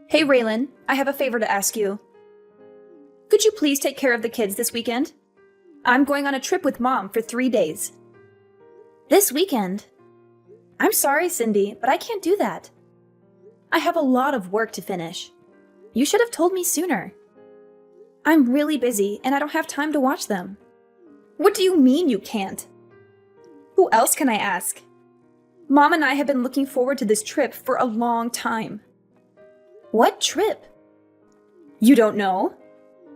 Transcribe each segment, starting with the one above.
Hey Raylan, I have a favor to ask you. Could you please take care of the kids this weekend? I'm going on a trip with Mom for 3 days. This weekend? I'm sorry, Cindy, but I can't do that. I have a lot of work to finish. You should have told me sooner. I'm really busy and I don't have time to watch them. What do you mean you can't? Who else can I ask? Mom and I have been looking forward to this trip for a long time. What trip? You don't know?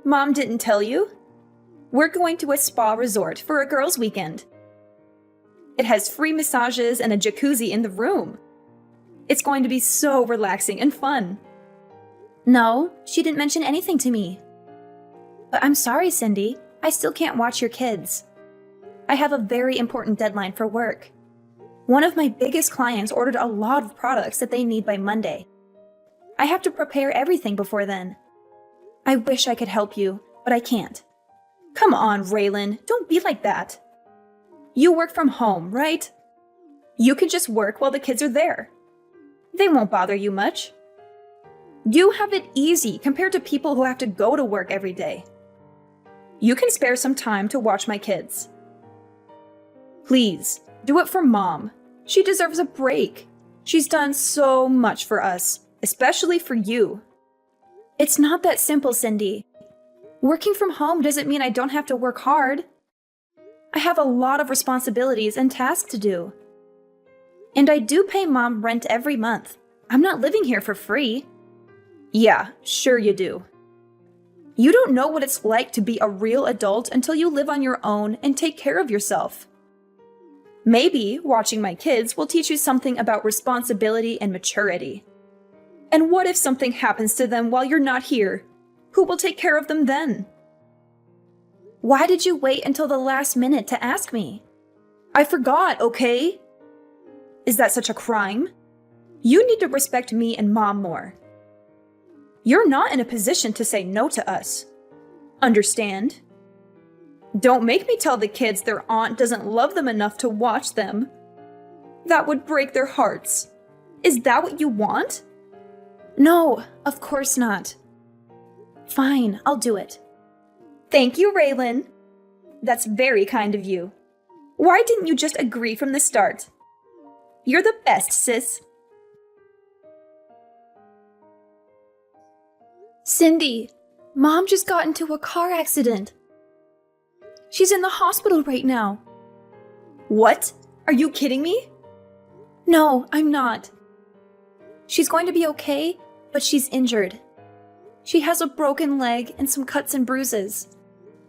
Mom didn't tell you? We're going to a spa resort for a girls' weekend. It has free massages and a jacuzzi in the room. It's going to be so relaxing and fun. No, she didn't mention anything to me. But I'm sorry, Cindy. I still can't watch your kids. I have a very important deadline for work. One of my biggest clients ordered a lot of products that they need by Monday. I have to prepare everything before then. I wish I could help you, but I can't. Come on, Raylan, don't be like that. You work from home, right? You can just work while the kids are there. They won't bother you much. You have it easy compared to people who have to go to work every day. You can spare some time to watch my kids. Please, do it for Mom. She deserves a break. She's done so much for us, especially for you. It's not that simple, Cindy. Working from home doesn't mean I don't have to work hard. I have a lot of responsibilities and tasks to do. And I do pay Mom rent every month. I'm not living here for free. Yeah, sure you do. You don't know what it's like to be a real adult until you live on your own and take care of yourself. Maybe watching my kids will teach you something about responsibility and maturity. And what if something happens to them while you're not here? Who will take care of them then? Why did you wait until the last minute to ask me? I forgot, okay? Is that such a crime? You need to respect me and Mom more. You're not in a position to say no to us. Understand? Don't make me tell the kids their aunt doesn't love them enough to watch them. That would break their hearts. Is that what you want? No, of course not. Fine, I'll do it. Thank you, Raylan. That's very kind of you. Why didn't you just agree from the start? You're the best, sis. Cindy, Mom just got into a car accident. She's in the hospital right now. What? Are you kidding me? No, I'm not. She's going to be okay, but she's injured. She has a broken leg and some cuts and bruises.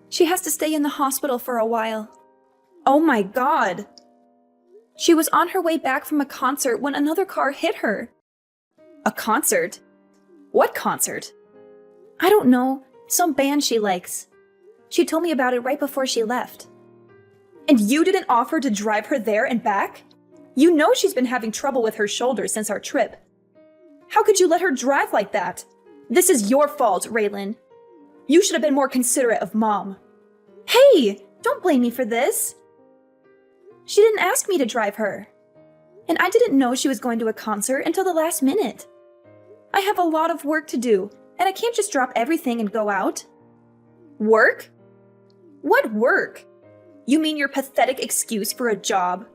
She has to stay in the hospital for a while. Oh my God! She was on her way back from a concert when another car hit her. A concert? What concert? I don't know. Some band she likes. She told me about it right before she left. And you didn't offer to drive her there and back? You know she's been having trouble with her shoulder since our trip. How could you let her drive like that? This is your fault, Raylan. You should have been more considerate of Mom. Hey, don't blame me for this. She didn't ask me to drive her. And I didn't know she was going to a concert until the last minute. I have a lot of work to do, and I can't just drop everything and go out. Work? What work? You mean your pathetic excuse for a job?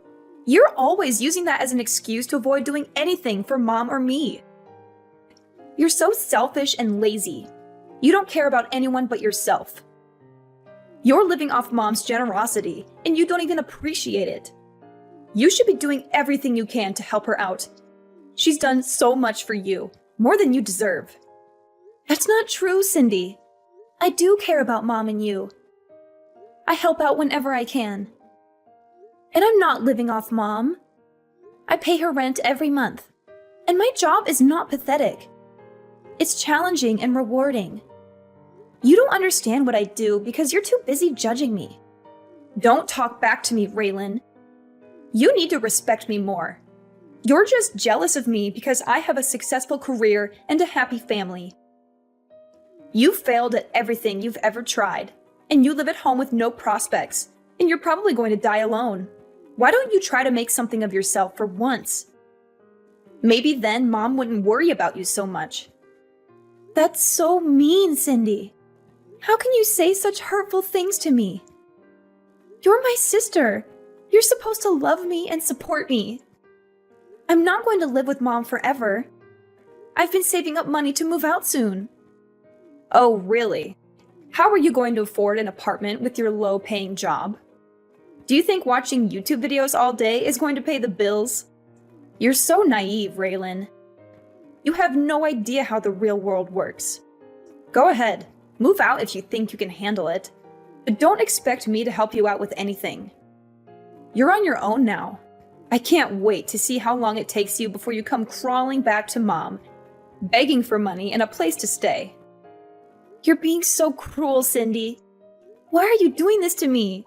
You're always using that as an excuse to avoid doing anything for Mom or me. You're so selfish and lazy. You don't care about anyone but yourself. You're living off Mom's generosity, and you don't even appreciate it. You should be doing everything you can to help her out. She's done so much for you, more than you deserve. That's not true, Cindy. I do care about Mom and you. I help out whenever I can. And I'm not living off Mom. I pay her rent every month. And my job is not pathetic. It's challenging and rewarding. You don't understand what I do because you're too busy judging me. Don't talk back to me, Raylan. You need to respect me more. You're just jealous of me because I have a successful career and a happy family. You failed at everything you've ever tried, and you live at home with no prospects, and you're probably going to die alone. Why don't you try to make something of yourself for once? Maybe then Mom wouldn't worry about you so much. That's so mean, Cindy. How can you say such hurtful things to me? You're my sister. You're supposed to love me and support me. I'm not going to live with Mom forever. I've been saving up money to move out soon. Oh, really? How are you going to afford an apartment with your low-paying job? Do you think watching YouTube videos all day is going to pay the bills? You're so naive, Raylan. You have no idea how the real world works. Go ahead, move out if you think you can handle it, but don't expect me to help you out with anything. You're on your own now. I can't wait to see how long it takes you before you come crawling back to Mom, begging for money and a place to stay. You're being so cruel, Cindy. Why are you doing this to me?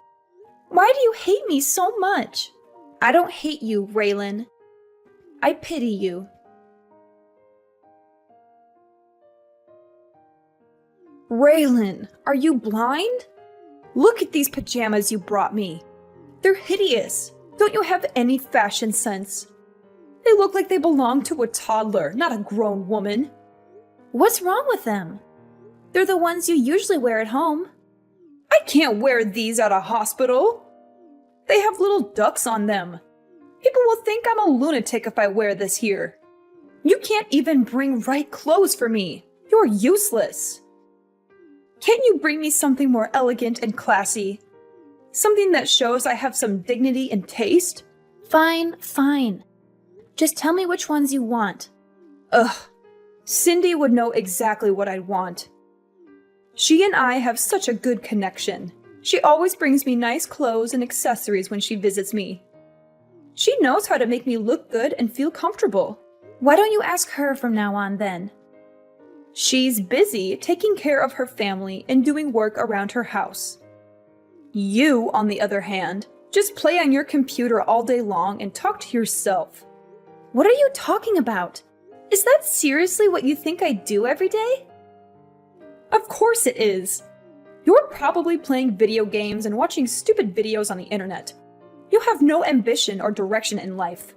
Why do you hate me so much? I don't hate you, Raylan. I pity you. Raylan, are you blind? Look at these pajamas you brought me. They're hideous. Don't you have any fashion sense? They look like they belong to a toddler, not a grown woman. What's wrong with them? They're the ones you usually wear at home. I can't wear these at a hospital. They have little ducks on them. People will think I'm a lunatic if I wear this here. You can't even bring right clothes for me. You're useless. Can't you bring me something more elegant and classy? Something that shows I have some dignity and taste? Fine, fine. Just tell me which ones you want. Ugh, Cindy would know exactly what I'd want. She and I have such a good connection. She always brings me nice clothes and accessories when she visits me. She knows how to make me look good and feel comfortable. Why don't you ask her from now on then? She's busy taking care of her family and doing work around her house. You, on the other hand, just play on your computer all day long and talk to yourself. What are you talking about? Is that seriously what you think I do every day? Of course it is. You're probably playing video games and watching stupid videos on the internet. You have no ambition or direction in life.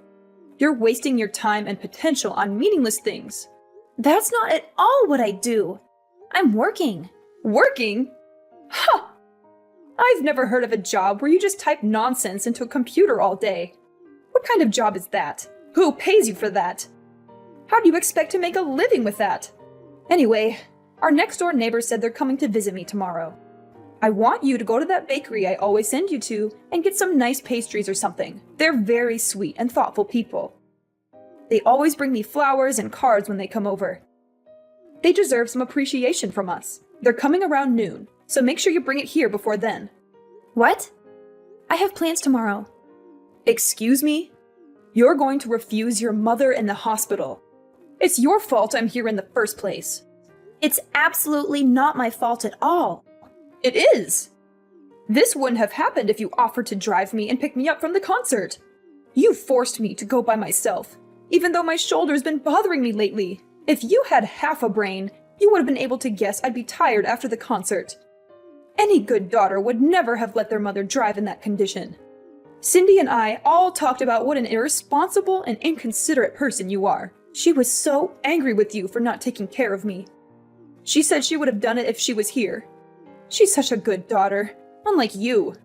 You're wasting your time and potential on meaningless things. That's not at all what I do. I'm working. Working? Huh! I've never heard of a job where you just type nonsense into a computer all day. What kind of job is that? Who pays you for that? How do you expect to make a living with that? Anyway, our next door neighbor said they're coming to visit me tomorrow. I want you to go to that bakery I always send you to and get some nice pastries or something. They're very sweet and thoughtful people. They always bring me flowers and cards when they come over. They deserve some appreciation from us. They're coming around noon, so make sure you bring it here before then. What? I have plans tomorrow. Excuse me? You're going to refuse your mother in the hospital. It's your fault I'm here in the first place. It's absolutely not my fault at all. It is. This wouldn't have happened if you offered to drive me and pick me up from the concert. You forced me to go by myself, even though my shoulder's been bothering me lately. If you had half a brain, you would have been able to guess I'd be tired after the concert. Any good daughter would never have let their mother drive in that condition. Cindy and I all talked about what an irresponsible and inconsiderate person you are. She was so angry with you for not taking care of me. She said she would have done it if she was here. She's such a good daughter, unlike you.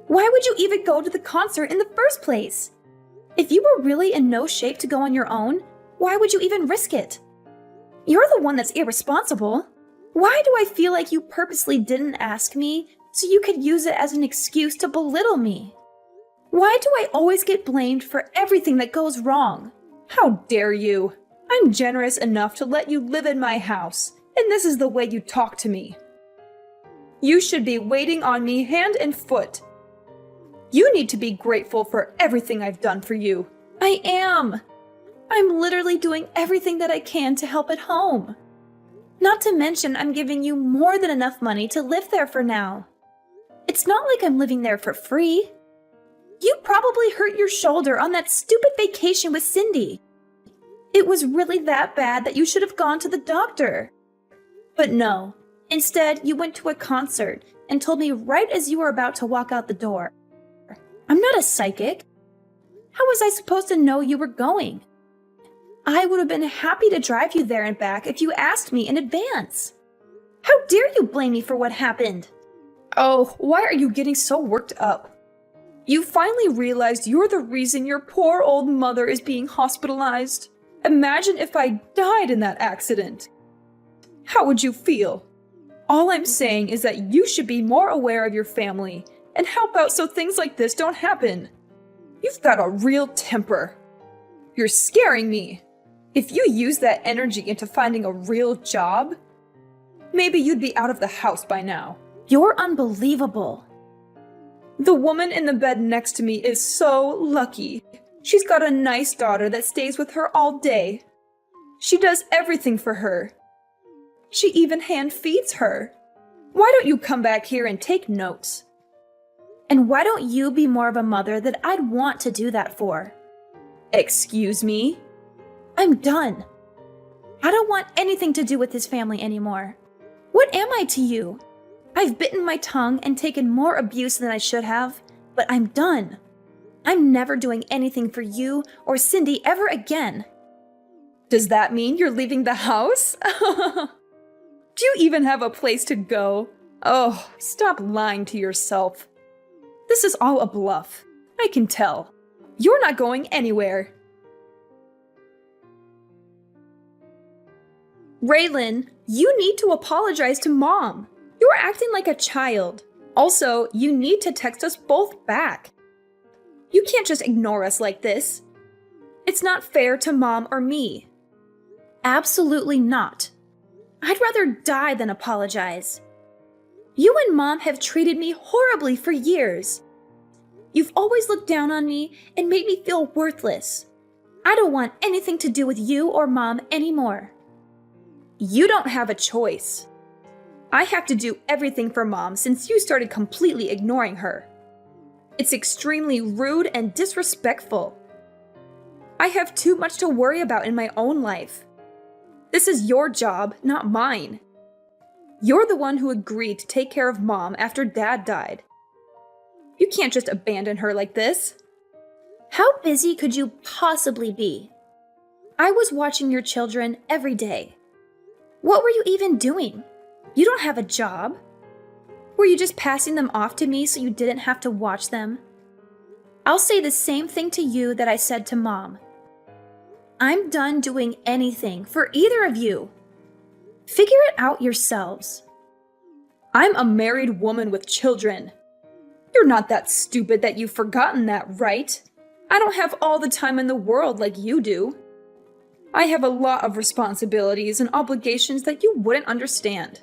Why would you even go to the concert in the first place? If you were really in no shape to go on your own, why would you even risk it? You're the one that's irresponsible. Why do I feel like you purposely didn't ask me so you could use it as an excuse to belittle me? Why do I always get blamed for everything that goes wrong? How dare you? I'm generous enough to let you live in my house, and this is the way you talk to me. You should be waiting on me hand and foot. You need to be grateful for everything I've done for you. I am. I'm literally doing everything that I can to help at home. Not to mention I'm giving you more than enough money to live there for now. It's not like I'm living there for free. You probably hurt your shoulder on that stupid vacation with Cindy. It was really that bad that you should have gone to the doctor. But no, instead you went to a concert and told me right as you were about to walk out the door. I'm not a psychic. How was I supposed to know you were going? I would have been happy to drive you there and back if you asked me in advance. How dare you blame me for what happened? Oh, why are you getting so worked up? You finally realized you're the reason your poor old mother is being hospitalized. Imagine if I died in that accident. How would you feel? All I'm saying is that you should be more aware of your family and help out so things like this don't happen. You've got a real temper. You're scaring me. If you use that energy into finding a real job, maybe you'd be out of the house by now. You're unbelievable. The woman in the bed next to me is so lucky. She's got a nice daughter that stays with her all day. She does everything for her. She even hand feeds her. Why don't you come back here and take notes? And why don't you be more of a mother that I'd want to do that for? Excuse me? I'm done. I don't want anything to do with this family anymore. What am I to you? I've bitten my tongue and taken more abuse than I should have, but I'm done. I'm never doing anything for you or Cindy ever again. Does that mean you're leaving the house? Do you even have a place to go? Oh, stop lying to yourself. This is all a bluff. I can tell. You're not going anywhere. Raylan, you need to apologize to Mom. You're acting like a child. Also, you need to text us both back. You can't just ignore us like this. It's not fair to Mom or me. Absolutely not. I'd rather die than apologize. You and Mom have treated me horribly for years. You've always looked down on me and made me feel worthless. I don't want anything to do with you or Mom anymore. You don't have a choice. I have to do everything for Mom since you started completely ignoring her. It's extremely rude and disrespectful. I have too much to worry about in my own life. This is your job, not mine. You're the one who agreed to take care of Mom after Dad died. You can't just abandon her like this. How busy could you possibly be? I was watching your children every day. What were you even doing? You don't have a job. Were you just passing them off to me so you didn't have to watch them? I'll say the same thing to you that I said to Mom. I'm done doing anything for either of you. Figure it out yourselves. I'm a married woman with children. You're not that stupid that you've forgotten that, right? I don't have all the time in the world like you do. I have a lot of responsibilities and obligations that you wouldn't understand.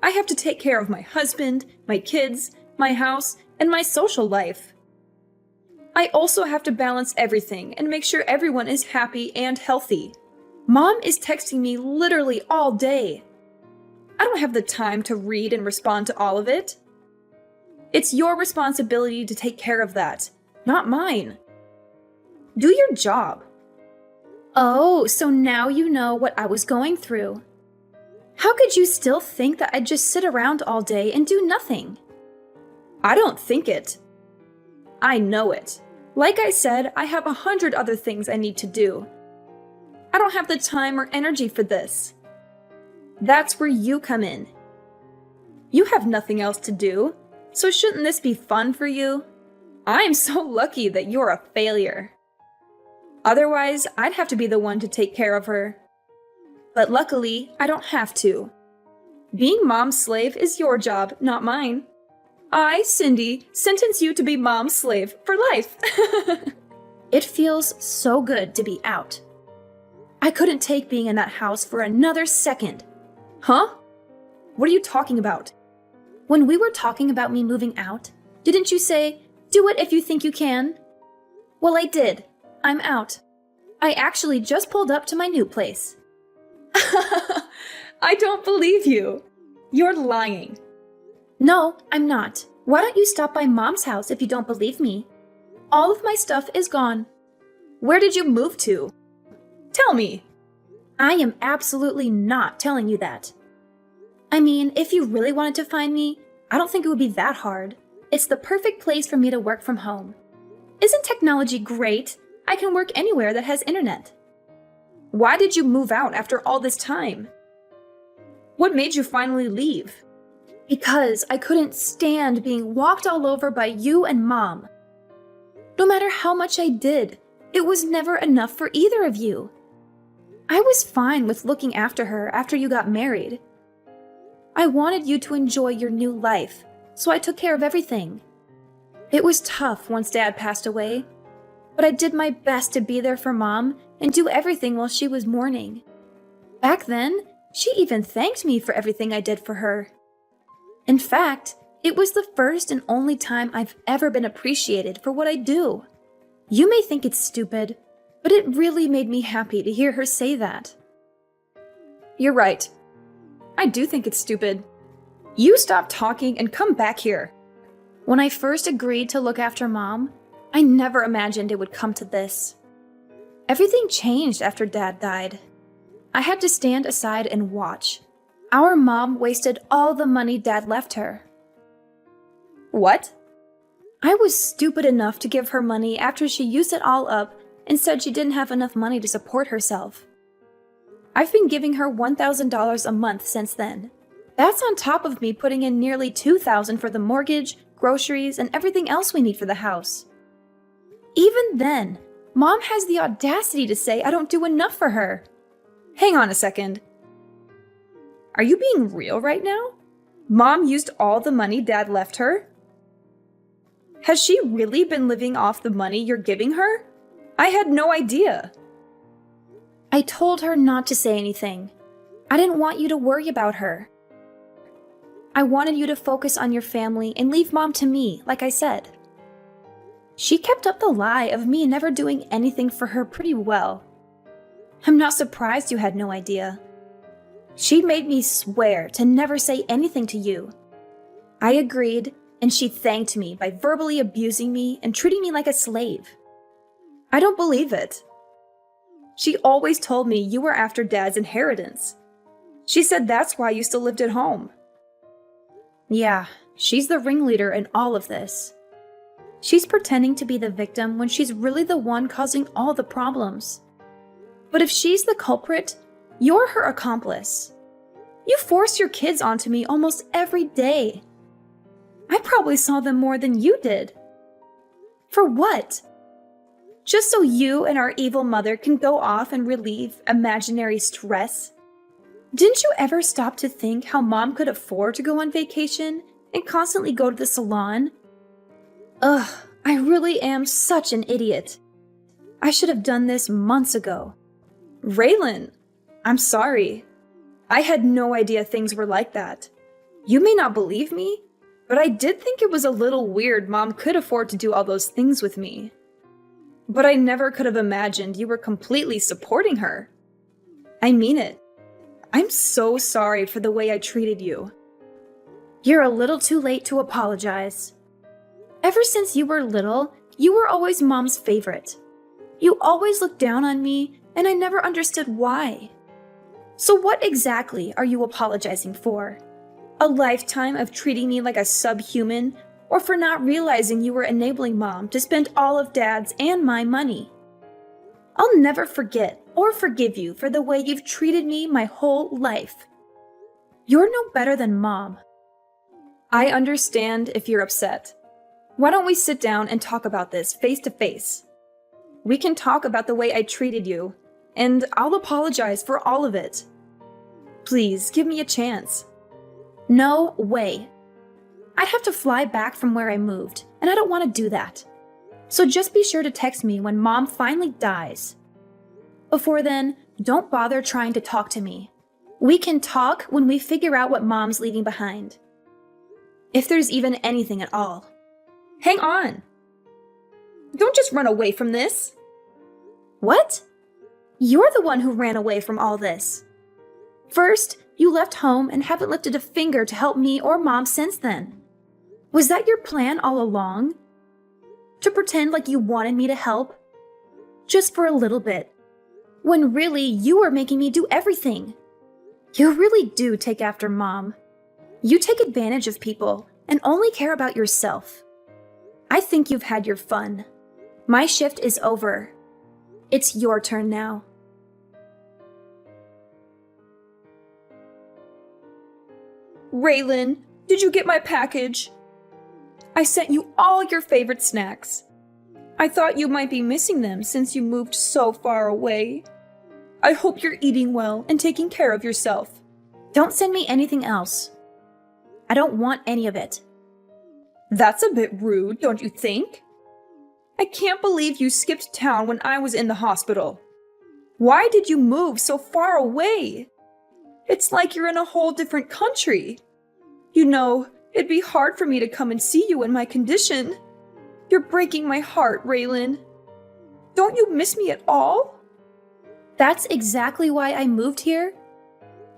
I have to take care of my husband, my kids, my house, and my social life. I also have to balance everything and make sure everyone is happy and healthy. Mom is texting me literally all day. I don't have the time to read and respond to all of it. It's your responsibility to take care of that, not mine. Do your job. Oh, so now you know what I was going through. How could you still think that I'd just sit around all day and do nothing? I don't think it. I know it. Like I said, I have 100 other things I need to do. I don't have the time or energy for this. That's where you come in. You have nothing else to do, so shouldn't this be fun for you? I'm so lucky that you're a failure. Otherwise, I'd have to be the one to take care of her. But luckily, I don't have to. Being Mom's slave is your job, not mine. I, Cindy, sentence you to be Mom's slave for life. It feels so good to be out. I couldn't take being in that house for another second. Huh? What are you talking about? When we were talking about me moving out, didn't you say, do it if you think you can? Well, I did. I'm out. I actually just pulled up to my new place. I don't believe you. You're lying. No, I'm not. Why don't you stop by Mom's house if you don't believe me? All of my stuff is gone. Where did you move to? Tell me. I am absolutely not telling you that. I mean, if you really wanted to find me, I don't think it would be that hard. It's the perfect place for me to work from home. Isn't technology great? I can work anywhere that has internet. Why did you move out after all this time? What made you finally leave? Because I couldn't stand being walked all over by you and Mom. No matter how much I did, it was never enough for either of you. I was fine with looking after her after you got married. I wanted you to enjoy your new life, so I took care of everything. It was tough once Dad passed away, but I did my best to be there for Mom and do everything while she was mourning. Back then, she even thanked me for everything I did for her. In fact, it was the first and only time I've ever been appreciated for what I do. You may think it's stupid, but it really made me happy to hear her say that. You're right. I do think it's stupid. You stop talking and come back here. When I first agreed to look after Mom, I never imagined it would come to this. Everything changed after Dad died. I had to stand aside and watch. Our mom wasted all the money Dad left her. What? I was stupid enough to give her money after she used it all up and said she didn't have enough money to support herself. I've been giving her $1,000 a month since then. That's on top of me putting in nearly $2,000 for the mortgage, groceries, and everything else we need for the house. Even then, Mom has the audacity to say I don't do enough for her. Hang on a second. Are you being real right now? Mom used all the money Dad left her? Has she really been living off the money you're giving her? I had no idea. I told her not to say anything. I didn't want you to worry about her. I wanted you to focus on your family and leave Mom to me, like I said. She kept up the lie of me never doing anything for her pretty well. I'm not surprised you had no idea. She made me swear to never say anything to you. I agreed, and she thanked me by verbally abusing me and treating me like a slave. I don't believe it. She always told me you were after Dad's inheritance. She said that's why you still lived at home. Yeah, she's the ringleader in all of this. She's pretending to be the victim when she's really the one causing all the problems. But if she's the culprit, you're her accomplice. You force your kids onto me almost every day. I probably saw them more than you did. For what? Just so you and our evil mother can go off and relieve imaginary stress? Didn't you ever stop to think how Mom could afford to go on vacation and constantly go to the salon? Ugh, I really am such an idiot. I should have done this months ago. Raylan, I'm sorry. I had no idea things were like that. You may not believe me, but I did think it was a little weird Mom could afford to do all those things with me. But I never could have imagined you were completely supporting her. I mean it. I'm so sorry for the way I treated you. You're a little too late to apologize. Ever since you were little, you were always Mom's favorite. You always looked down on me, and I never understood why. So what exactly are you apologizing for? A lifetime of treating me like a subhuman, or for not realizing you were enabling Mom to spend all of Dad's and my money? I'll never forget or forgive you for the way you've treated me my whole life. You're no better than Mom. I understand if you're upset. Why don't we sit down and talk about this face to face? We can talk about the way I treated you, and I'll apologize for all of it. Please, give me a chance. No way. I'd have to fly back from where I moved, and I don't want to do that. So just be sure to text me when Mom finally dies. Before then, don't bother trying to talk to me. We can talk when we figure out what Mom's leaving behind. If there's even anything at all. Hang on. Don't just run away from this. What? You're the one who ran away from all this. First, you left home and haven't lifted a finger to help me or Mom since then. Was that your plan all along? To pretend like you wanted me to help? Just for a little bit. When really, you were making me do everything. You really do take after Mom. You take advantage of people and only care about yourself. I think you've had your fun. My shift is over. It's your turn now. Raylan, did you get my package? I sent you all your favorite snacks. I thought you might be missing them since you moved so far away. I hope you're eating well and taking care of yourself. Don't send me anything else. I don't want any of it. That's a bit rude, don't you think? I can't believe you skipped town when I was in the hospital. Why did you move so far away? It's like you're in a whole different country. You know, it'd be hard for me to come and see you in my condition. You're breaking my heart, Raylan. Don't you miss me at all? That's exactly why I moved here.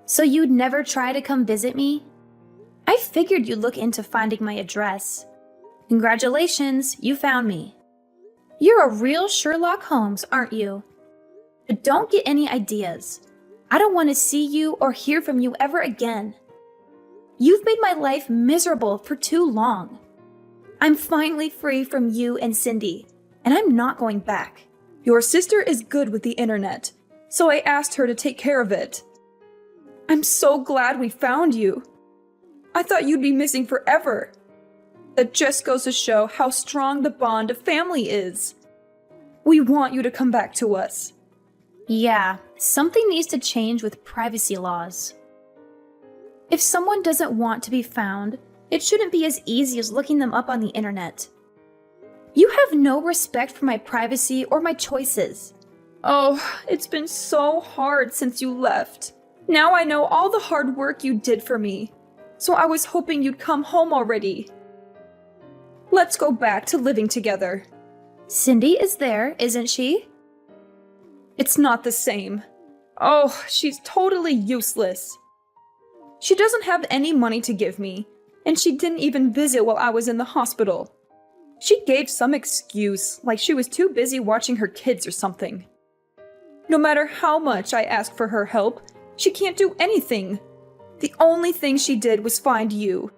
So you'd never try to come visit me? I figured you'd look into finding my address. Congratulations, you found me. You're a real Sherlock Holmes, aren't you? But don't get any ideas. I don't want to see you or hear from you ever again. You've made my life miserable for too long. I'm finally free from you and Cindy, and I'm not going back. Your sister is good with the internet, so I asked her to take care of it. I'm so glad we found you. I thought you'd be missing forever. That just goes to show how strong the bond of family is. We want you to come back to us. Yeah, something needs to change with privacy laws. If someone doesn't want to be found, it shouldn't be as easy as looking them up on the internet. You have no respect for my privacy or my choices. Oh, it's been so hard since you left. Now I know all the hard work you did for me, so I was hoping you'd come home already. Let's go back to living together. Cindy is there, isn't she? It's not the same. Oh, she's totally useless. She doesn't have any money to give me, and she didn't even visit while I was in the hospital. She gave some excuse, like she was too busy watching her kids or something. No matter how much I ask for her help, she can't do anything. The only thing she did was find you.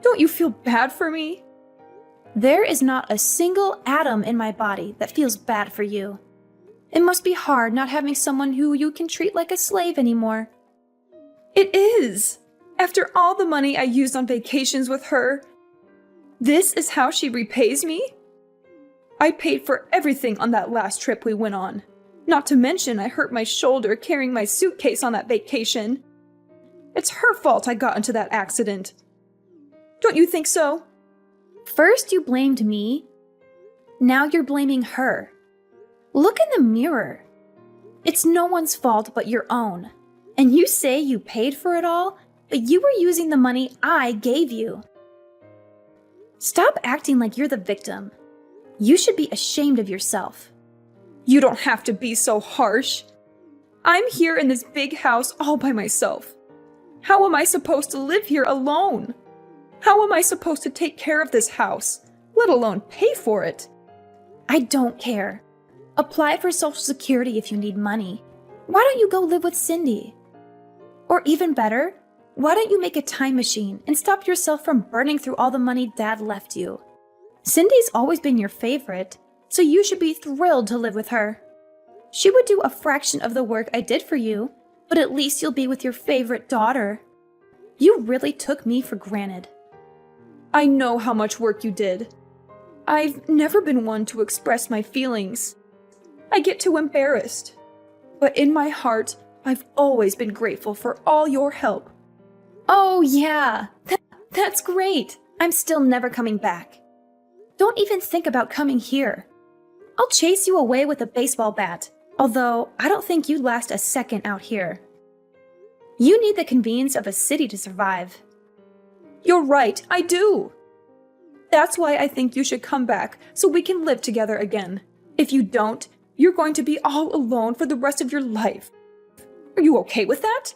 Don't you feel bad for me? There is not a single atom in my body that feels bad for you. It must be hard not having someone who you can treat like a slave anymore. It is! After all the money I used on vacations with her, this is how she repays me? I paid for everything on that last trip we went on. Not to mention I hurt my shoulder carrying my suitcase on that vacation. It's her fault I got into that accident. Don't you think so? First you blamed me. Now you're blaming her. Look in the mirror. It's no one's fault but your own. And you say you paid for it all, but you were using the money I gave you. Stop acting like you're the victim. You should be ashamed of yourself. You don't have to be so harsh. I'm here in this big house all by myself. How am I supposed to live here alone? How am I supposed to take care of this house, let alone pay for it? I don't care. Apply for Social Security if you need money. Why don't you go live with Cindy? Or even better, why don't you make a time machine and stop yourself from burning through all the money Dad left you? Cindy's always been your favorite, so you should be thrilled to live with her. She would do a fraction of the work I did for you, but at least you'll be with your favorite daughter. You really took me for granted. I know how much work you did. I've never been one to express my feelings. I get too embarrassed. But in my heart, I've always been grateful for all your help. Oh yeah, that's great. I'm still never coming back. Don't even think about coming here. I'll chase you away with a baseball bat, although I don't think you'd last a second out here. You need the convenience of a city to survive. You're right, I do. That's why I think you should come back so we can live together again. If you don't, you're going to be all alone for the rest of your life. Are you okay with that?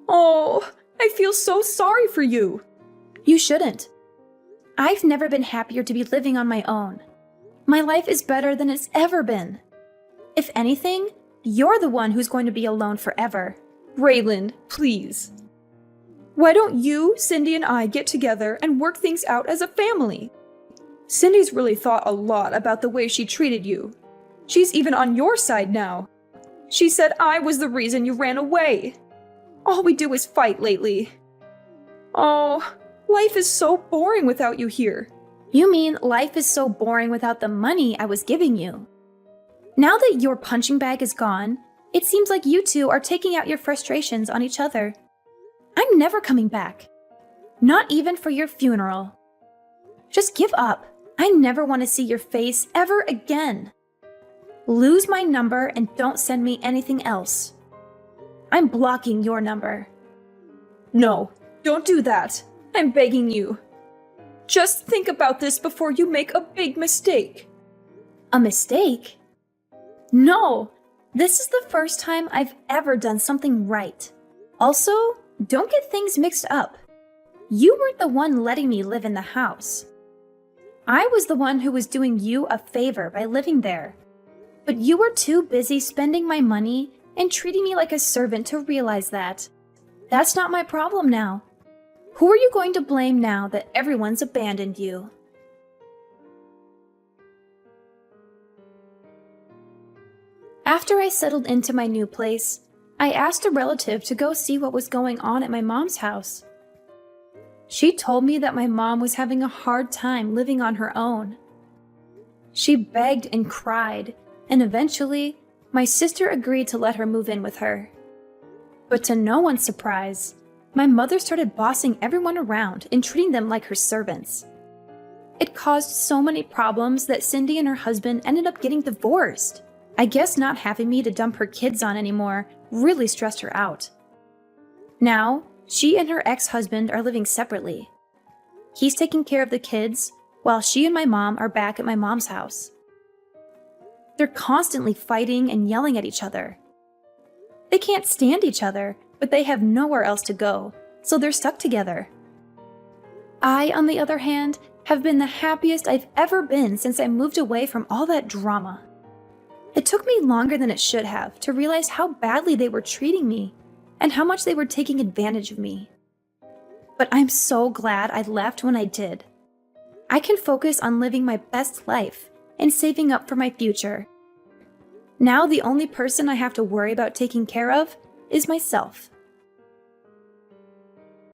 Oh, I feel so sorry for you. You shouldn't. I've never been happier to be living on my own. My life is better than it's ever been. If anything, you're the one who's going to be alone forever. Raylan, please. Why don't you, Cindy, and I get together and work things out as a family? Cindy's really thought a lot about the way she treated you. She's even on your side now. She said I was the reason you ran away. All we do is fight lately. Oh, life is so boring without you here. You mean life is so boring without the money I was giving you? Now that your punching bag is gone, it seems like you two are taking out your frustrations on each other. I'm never coming back. Not even for your funeral. Just give up. I never want to see your face ever again. Lose my number and don't send me anything else. I'm blocking your number. No, don't do that. I'm begging you. Just think about this before you make a big mistake. A mistake? No, this is the first time I've ever done something right. Also, don't get things mixed up. You weren't the one letting me live in the house. I was the one who was doing you a favor by living there. But you were too busy spending my money and treating me like a servant to realize that. That's not my problem now. Who are you going to blame now that everyone's abandoned you? After I settled into my new place, I asked a relative to go see what was going on at my mom's house. She told me that my mom was having a hard time living on her own. She begged and cried, and eventually, my sister agreed to let her move in with her. But to no one's surprise, my mother started bossing everyone around and treating them like her servants. It caused so many problems that Cindy and her husband ended up getting divorced. I guess not having me to dump her kids on anymore really stressed her out. Now, she and her ex-husband are living separately. He's taking care of the kids, while she and my mom are back at my mom's house. They're constantly fighting and yelling at each other. They can't stand each other, but they have nowhere else to go, so they're stuck together. I, on the other hand, have been the happiest I've ever been since I moved away from all that drama. It took me longer than it should have to realize how badly they were treating me and how much they were taking advantage of me. But I'm so glad I left when I did. I can focus on living my best life and saving up for my future. Now the only person I have to worry about taking care of is myself.